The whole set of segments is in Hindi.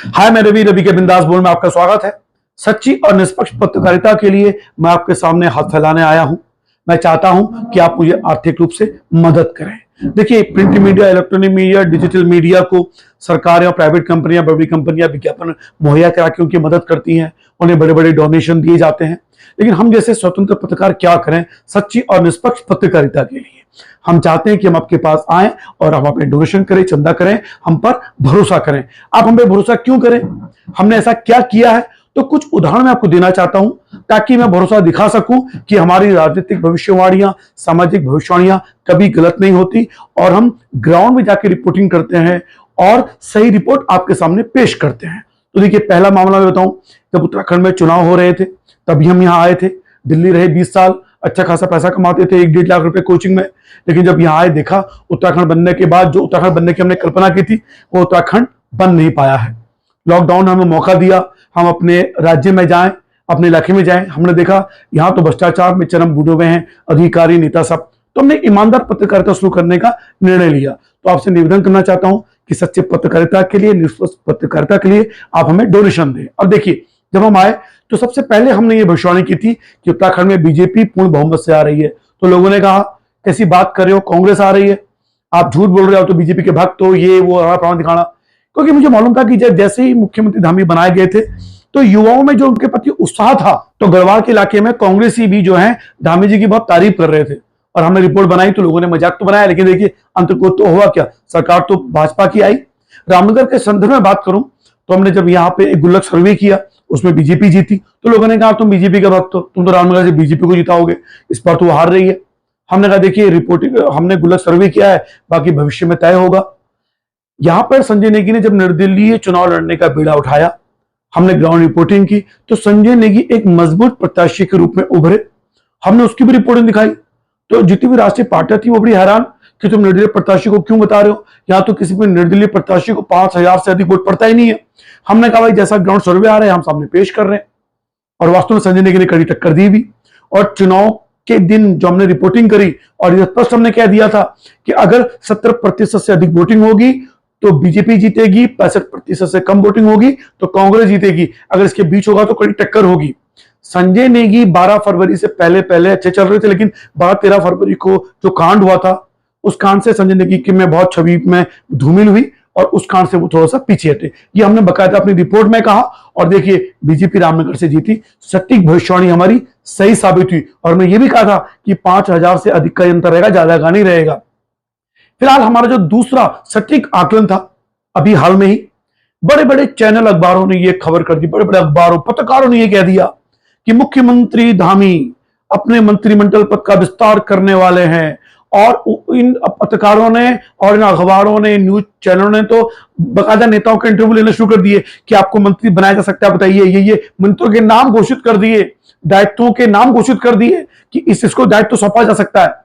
हाय, मैं रवि के बिंदास बोल में आपका स्वागत है। सच्ची और निष्पक्ष पत्रकारिता के लिए मैं आपके सामने हाथ फैलाने आया हूं। मैं चाहता हूं कि आप मुझे आर्थिक रूप से मदद करें। देखिए, print media, electronic media, digital media को सरकारें और प्राइवेट कंपनियां, बड़ी कंपनियां विज्ञापन मुहैया करा के उनकी मदद करती हैं, उन्हें बड़े बड़े डोनेशन दिए जाते हैं। लेकिन हम जैसे स्वतंत्र पत्रकार क्या करें सच्ची और निष्पक्ष पत्रकारिता के लिए? हम चाहते हैं कि हम आपके पास आएं और हम अपने डोनेशन करें, चंदा करें, हम पर भरोसा करें। आप हम पे भरोसा क्यों करें? हमने ऐसा क्या किया है? तो कुछ उदाहरण मैं आपको देना चाहता हूं ताकि मैं भरोसा दिखा सकूं कि हमारी राजनीतिक भविष्यवाणियां, सामाजिक भविष्यवाणियां कभी गलत नहीं होती और हम ग्राउंड में जाकर रिपोर्टिंग करते हैं और सही रिपोर्ट आपके सामने पेश करते हैं। तो देखिए, पहला मामला मैं बताऊं, जब उत्तराखंड में चुनाव हो रहे थे तभी हम यहाँ आए थे। दिल्ली रहे 20 साल, अच्छा खासा पैसा कमाते थे, 1-1.5 लाख रुपए कोचिंग में। लेकिन जब यहाँ आए, देखा उत्तराखंड बनने के बाद जो उत्तराखंड बनने की हमने कल्पना की थी वो उत्तराखंड बन नहीं पाया है। लॉकडाउन ने हमें मौका दिया, हम अपने राज्य में जाएं, अपने इलाके में जाएं। हमने देखा यहाँ तो भ्रष्टाचार में चरम बूढ़े हुए हैं अधिकारी, नेता सब। तो हमने ईमानदार पत्रकारिता शुरू करने का निर्णय लिया। तो आपसे निवेदन करना चाहता हूं कि सच्चे पत्रकारिता के लिए, निष्पक्ष पत्रकारिता के लिए आप हमें डोनेशन दें। अब देखिए, जब हम आए तो सबसे पहले हमने ये भविष्यवाणी की थी कि उत्तराखंड में बीजेपी पूर्ण बहुमत से आ रही है। तो लोगों ने कहा, कैसी बात कर रहे हो, कांग्रेस आ रही है, आप झूठ बोल रहे हो, तो बीजेपी के भक्त हो, ये वो प्रमाण दिखाना। क्योंकि मुझे मालूम था कि जब जैसे ही मुख्यमंत्री धामी बनाए गए थे तो युवाओं में जो उनके प्रति उत्साह था, तो गढ़वाल के इलाके में कांग्रेसी भी जो है धामी जी की बहुत तारीफ कर रहे थे। और हमने रिपोर्ट बनाई तो लोगों ने मजाक तो बनाया, लेकिन देखिए अंत को तो हुआ क्या, सरकार तो भाजपा की आई। रामनगर के संदर्भ में बात करूं तो हमने जब यहाँ पे एक गुल्लक सर्वे किया, उसमें बीजेपी जीती। तो लोगों ने कहा, तुम बीजेपी का भक्त हो, तुम तो रामनगर से बीजेपी को जिताओगे, इस बार तो वो हार रही है। हमने कहा, देखिए रिपोर्टिंग, हमने गुल्लक सर्वे किया है, बाकी भविष्य में तय होगा। यहां पर संजय नेगी ने जब निर्दलीय चुनाव लड़ने का बीड़ा उठाया, हमने ग्राउंड रिपोर्टिंग की, तो संजय नेगी एक मजबूत प्रत्याशी के रूप में उभरे। हमने उसकी भी रिपोर्टिंग दिखाई। तो जितनी भी राष्ट्रीय पार्टियां थी वो बड़ी हैरान कि तुम निर्दलीय प्रत्याशी को क्यों बता रहे हो, यहां तो किसी भी निर्दलीय प्रत्याशी को 5,000 से अधिक वोट पड़ता ही नहीं है। हमने कहा, भाई जैसा ग्राउंड सर्वे आ रहा है हम सामने पेश कर रहे हैं। और वास्तव में संजय नेगी ने कड़ी टक्कर दी भी। और चुनाव के दिन जो हमने रिपोर्टिंग करी और ये स्पष्ट हमने कह दिया था कि अगर 70% से अधिक वोटिंग होगी तो बीजेपी जीतेगी, 65% से कम वोटिंग होगी तो कांग्रेस जीतेगी, अगर इसके बीच होगा तो कड़ी टक्कर होगी। संजय नेगी 12 फरवरी से पहले पहले अच्छे चल रहे थे, लेकिन 12-13 फरवरी को जो कांड हुआ था उस कांड से संजय नेगी की में बहुत छवि में धूमिल हुई और उस कांड से वो थोड़ा सा पीछे हटे। ये हमने बकायदा अपनी रिपोर्ट में कहा। और देखिए, बीजेपी रामनगर से जीती, सटीक भविष्यवाणी हमारी सही साबित हुई। और मैं ये भी कहा था कि 5,000 से अधिक का अंतर रहेगा, ज्यादा का नहीं रहेगा। फिलहाल हमारा जो दूसरा सटीक आकलन था, अभी हाल में ही बड़े बड़े चैनल अखबारों ने ये खबर कर दी, बड़े बड़े अखबारों पत्रकारों ने ये कह दिया कि मुख्यमंत्री धामी अपने मंत्रिमंडल पद का विस्तार करने वाले हैं। और इन पत्रकारों ने और इन अखबारों ने, न्यूज चैनलों ने तो बकायदा नेताओं के इंटरव्यू लेना शुरू कर दिए कि आपको मंत्री बनाया जा सकता है, बताइए। ये मंत्रियों के नाम घोषित कर दिए, दायित्वों के नाम घोषित कर दिए कि इसको दायित्व सौंपा जा सकता है।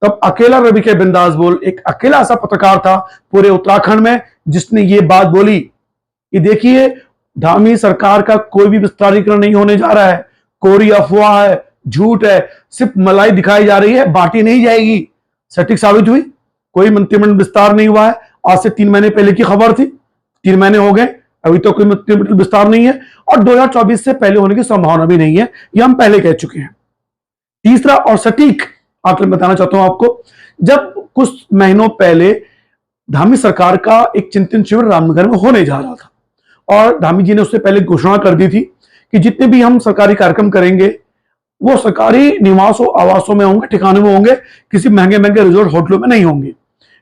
तब अकेला रवि के बिंदास बोल, एक अकेला ऐसा पत्रकार था पूरे उत्तराखंड में जिसने ये बात बोली कि देखिए, धामी सरकार का कोई भी विस्तारीकरण नहीं होने जा रहा है, कोरी अफवाह है, झूठ है, सिर्फ मलाई दिखाई जा रही है, बांटी नहीं जाएगी। सटीक साबित हुई, कोई मंत्रिमंडल विस्तार नहीं हुआ है। आज से 3 महीने पहले की खबर थी, 3 महीने हो गए, अभी तो कोई मंत्रिमंडल विस्तार नहीं है और 2024 से पहले होने की संभावना भी नहीं है, ये हम पहले कह चुके हैं। तीसरा और सटीक आकलन बताना चाहता हूं आपको, जब कुछ महीनों पहले धामी सरकार का एक चिंतन शिविर रामनगर में होने जा रहा था और धामी जी ने उससे पहले घोषणा कर दी थी कि जितने भी हम सरकारी कार्यक्रम करेंगे वो सरकारी निवासों, आवासों में होंगे, ठिकानों में होंगे, किसी महंगे महंगे रिजॉर्ट होटलों में नहीं होंगे।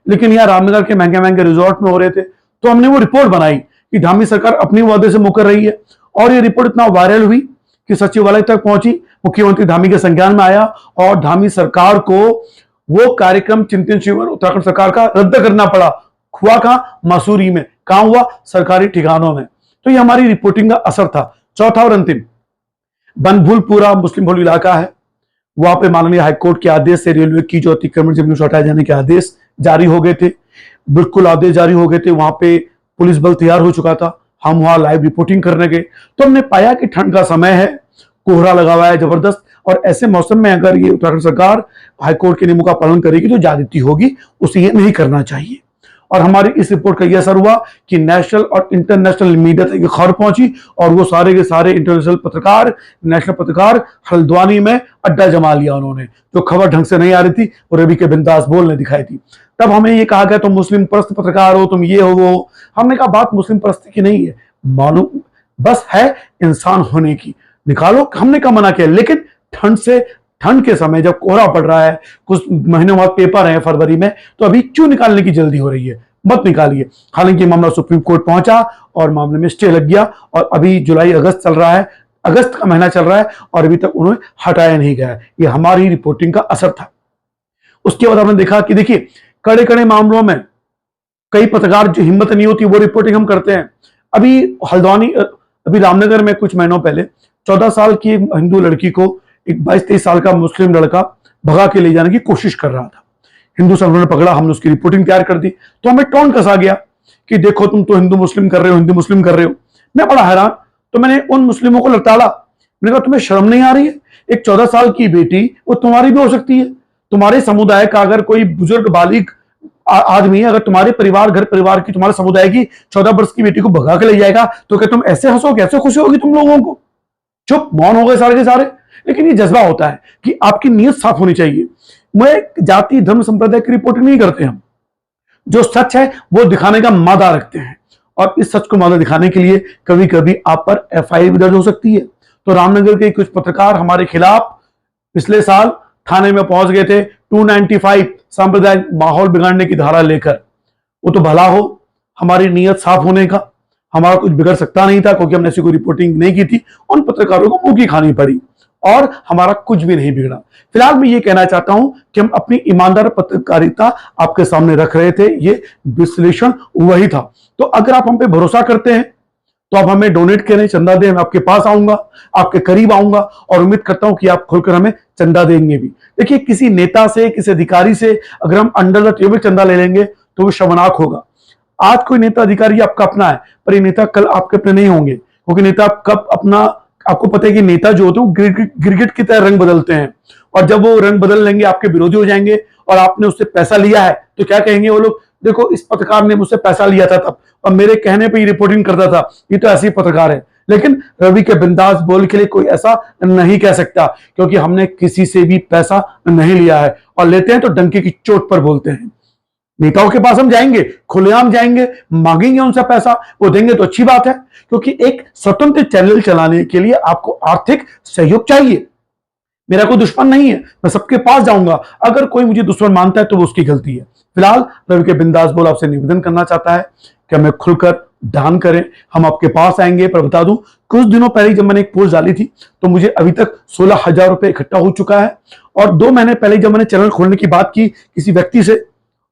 लेकिन यहाँ रामनगर के महंगे महंगे रिजॉर्ट में हो रहे थे। तो हमने वो रिपोर्ट बनाई कि धामी सरकार अपनी वादे से मुकर रही है। और ये रिपोर्ट इतना वायरल हुई कि सचिवालय तक पहुंची, मुख्यमंत्री धामी के संज्ञान में आया और धामी सरकार को वो कार्यक्रम चिंतन शिविर उत्तराखंड सरकार का रद्द करना पड़ा। हुआ कहां? मसूरी में। कहां हुआ? सरकारी ठिकानों में। तो ये हमारी रिपोर्टिंग का असर था। चौथा और अंतिम, बनभूलपुरा मुस्लिम बहुल इलाका है, वहां पे माननीय हाईकोर्ट के आदेश से रेलवे की जो अतिक्रमण जमीन से हटाए जाने के आदेश जारी हो गए थे, बिल्कुल आदेश जारी हो गए थे। वहां पे पुलिस बल तैयार हो चुका था, हम वहां लाइव रिपोर्टिंग करने गए तो हमने पाया कि ठंड का समय है, कोहरा लगा हुआ है जबरदस्त, और ऐसे मौसम में अगर ये उत्तराखंड सरकार हाईकोर्ट के नियमों का पालन करेगी तो ज्यादती होगी, उसे ये नहीं करना चाहिए। और हमारी इस रिपोर्ट का यह असर हुआ कि नेशनल और इंटरनेशनल मीडिया तक खबर पहुंची और वो सारे के सारे इंटरनेशनल पत्रकार, नेशनल पत्रकार हल्द्वानी में अड्डा जमा लिया उन्होंने। जो खबर ढंग से नहीं आ रही थी वो रवि के बिंदास बोल ने दिखाई थी। तब हमें ये कहा गया तुम मुस्लिम परस्त पत्रकार हो, तुम ये हो वो। हमने कहा बात मुस्लिम परस्ती की नहीं है, मालूम बस है इंसान होने की, निकालो। हमने कहा मना किया, लेकिन ठंड के समय जब कोहरा पड़ रहा है, कुछ महीनों बाद पेपर है फरवरी में, तो अभी क्यों निकालने की जल्दी हो रही है? मत निकालिए। हालांकि मामला सुप्रीम कोर्ट पहुंचा और मामले में स्टे लग गया और अभी जुलाई अगस्त चल रहा है, अगस्त का महीना चल रहा है और अभी तक उन्हें हटाया नहीं गया है। ये हमारी रिपोर्टिंग का असर था। उसके बाद हमने देखा कि देखिए कड़े कड़े मामलों में कई पत्रकार जो हिम्मत नहीं होती वो रिपोर्टिंग हम करते हैं। अभी रामनगर में कुछ महीनों पहले 14 साल की एक हिंदू लड़की को एक 22-23 साल का मुस्लिम लड़का भगा के ले जाने की कोशिश कर रहा था। हिंदू संगठन ने पकड़ा, हमने उसकी रिपोर्टिंग तैयार कर दी, तो हमें टोन कसा गया कि देखो तुम तो हिंदू मुस्लिम कर रहे हो, हिंदू मुस्लिम कर रहे हो। मैं बड़ा हैरान, तो मैंने उन मुस्लिमों को लताड़ा। मैंने कहा तुम्हें शर्म नहीं आ रही है? एक 14 साल की बेटी वो तुम्हारी भी हो सकती है। तुम्हारे समुदाय का अगर कोई बुजुर्ग बालिग आदमी, अगर तुम्हारे परिवार घर परिवार की तुम्हारे समुदाय की 14 वर्ष की बेटी को भगा के ले जाएगा तो क्या तुम ऐसे हंसोगे, ऐसे खुशी होगी तुम लोगों को? चुप, मौन हो गए सारे के सारे। लेकिन ये जज्बा होता है कि आपकी नीयत साफ होनी चाहिए। मैं जाति धर्म संप्रदाय की रिपोर्टिंग नहीं करते हम, जो सच है वो दिखाने का मादा रखते हैं और इस सच को मादा दिखाने के लिए कभी कभी आप पर एफआईआर भी दर्ज हो सकती है। तो रामनगर के कुछ पत्रकार हमारे खिलाफ पिछले साल थाने में पहुंच गए थे 295 सांप्रदायिक माहौल बिगाड़ने की धारा लेकर। वो तो भला हो, हमारी नीयत साफ होने का, हमारा कुछ बिगड़ सकता नहीं था क्योंकि हमने ऐसी कोई रिपोर्टिंग नहीं की थी। उन पत्रकारों को मुंह की खानी पड़ी और हमारा कुछ भी नहीं बिगड़ा। फिलहाल मैं ये कहना चाहता हूं कि हम अपनी ईमानदार पत्रकारिता आपके सामने रख रहे थे, ये विश्लेषण वही था। तो अगर आप हम पे भरोसा करते हैं तो आप हमें डोनेट करें, चंदा दें। मैं आपके पास आऊंगा, आपके करीब आऊंगा और उम्मीद करता हूं कि आप खुलकर हमें चंदा देंगे भी। देखिए किसी नेता से, किसी अधिकारी से अगर हम अंडर द टेबल चंदा ले लेंगे तो वो शर्मनाक होगा। आज कोई नेता अधिकारी आपका अपना है, पर ये नेता कल आपके अपने नहीं होंगे, क्योंकि नेता कब अपना, आपको पता है कि नेता जो होते हैं वो गिरगिट की तरह रंग बदलते हैं और जब वो रंग बदल लेंगे आपके विरोधी हो जाएंगे और आपने उससे पैसा लिया है तो क्या कहेंगे वो लोग, देखो इस पत्रकार ने मुझसे पैसा लिया था तब और मेरे कहने पे ये रिपोर्टिंग करता था, ये तो ऐसे ही पत्रकार है। लेकिन रवि के बिंदास बोल के लिए कोई ऐसा नहीं कह सकता, क्योंकि हमने किसी से भी पैसा नहीं लिया है और लेते हैं तो डंके की चोट पर बोलते हैं। नेताओं के पास हम जाएंगे, खुलेआम जाएंगे, मांगेंगे उनसे पैसा, वो देंगे तो अच्छी बात है, क्योंकि एक स्वतंत्र चैनल चलाने के लिए आपको आर्थिक सहयोग चाहिए। मेरा कोई दुश्मन नहीं है, मैं सबके पास जाऊंगा। अगर कोई मुझे दुश्मन मानता है तो वो उसकी गलती है। फिलहाल रवि के बिंदास बोल आपसे निवेदन करना चाहता है कि हमें खुलकर दान करें, हम आपके पास आएंगे। पर बता दूं, कुछ दिनों पहले जब मैंने एक पोस्ट डाली थी तो मुझे अभी तक 16,000 रुपए इकट्ठा हो चुका है और 2 महीने पहले जब मैंने चैनल खोलने की बात की किसी व्यक्ति से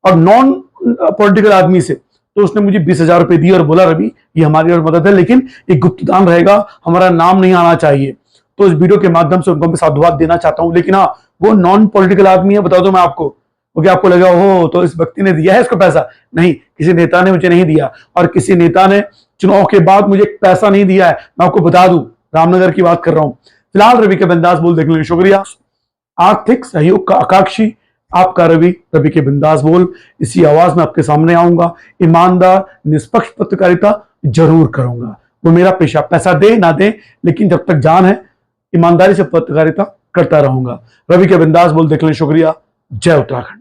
और नॉन पॉलिटिकल आदमी से, तो उसने मुझे 20,000 रुपए दिए और बोला रवि ये हमारी और मदद है, लेकिन एक गुप्त दान रहेगा, हमारा नाम नहीं आना चाहिए। तो इस वीडियो के माध्यम से उनको मैं साधुवाद देना चाहता हूं। लेकिन हाँ, वो नॉन पॉलिटिकल आदमी है, बता दो मैं आपको, क्योंकि आपको लगा हो तो इस व्यक्ति ने दिया है इसको पैसा। नहीं, किसी नेता ने मुझे नहीं दिया और किसी नेता ने चुनाव के बाद मुझे पैसा नहीं दिया है, मैं आपको बता दूं। रामनगर की बात कर रहा हूं। फिलहाल रवि के बिंदास बोल देखने के लिए शुक्रिया। आर्थिक सहयोग का आकांक्षी आपका रवि के बिंदास बोल, इसी आवाज में आपके सामने आऊंगा। ईमानदार निष्पक्ष पत्रकारिता जरूर करूंगा, वो मेरा पेशा, पैसा दे ना दे, लेकिन जब तक जान है ईमानदारी से पत्रकारिता करता रहूंगा। रवि के बिंदास बोल देखने के लिए शुक्रिया। जय उत्तराखंड।